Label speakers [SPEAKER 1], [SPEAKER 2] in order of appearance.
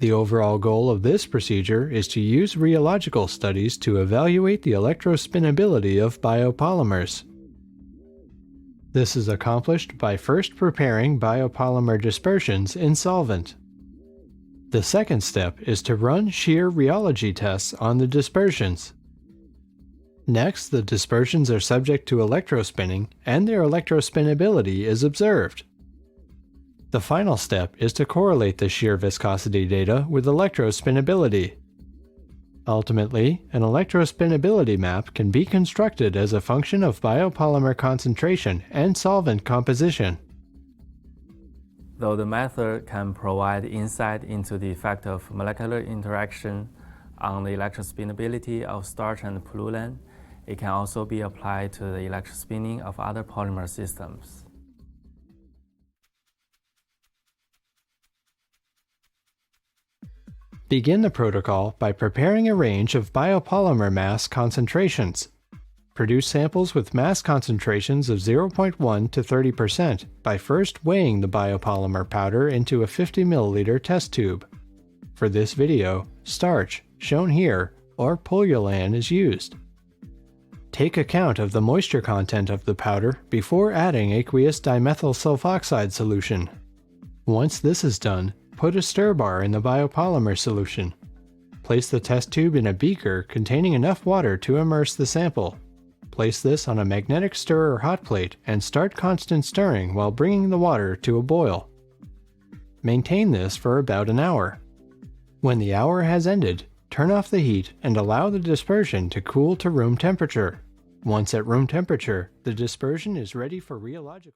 [SPEAKER 1] The overall goal of this procedure is to use rheological studies to evaluate the electrospinnability of biopolymers. This is accomplished by first preparing biopolymer dispersions in solvent. The second step is to run shear rheology tests on the dispersions. Next, the dispersions are subject to electrospinning and their electrospinnability is observed. The final step is to correlate the shear viscosity data with electrospinnability. Ultimately, an electrospinnability map can be constructed as a function of biopolymer concentration and solvent composition.
[SPEAKER 2] Though the method can provide insight into the effect of molecular interaction on the electrospinnability of starch and pullulan, it can also be applied to the electrospinning of other polymer systems.
[SPEAKER 1] Begin the protocol by preparing a range of biopolymer mass concentrations. Produce samples with mass concentrations of 0.1 to 30% by first weighing the biopolymer powder into a 50 ml test tube. For this video, starch, shown here, or pullulan is used. Take account of the moisture content of the powder before adding aqueous dimethyl sulfoxide solution. Once this is done, put a stir bar in the biopolymer solution. Place the test tube in a beaker containing enough water to immerse the sample. Place this on a magnetic stirrer hot plate and start constant stirring while bringing the water to a boil. Maintain this for about an hour. When the hour has ended, turn off the heat and allow the dispersion to cool to room temperature. Once at room temperature, the dispersion is ready for rheological.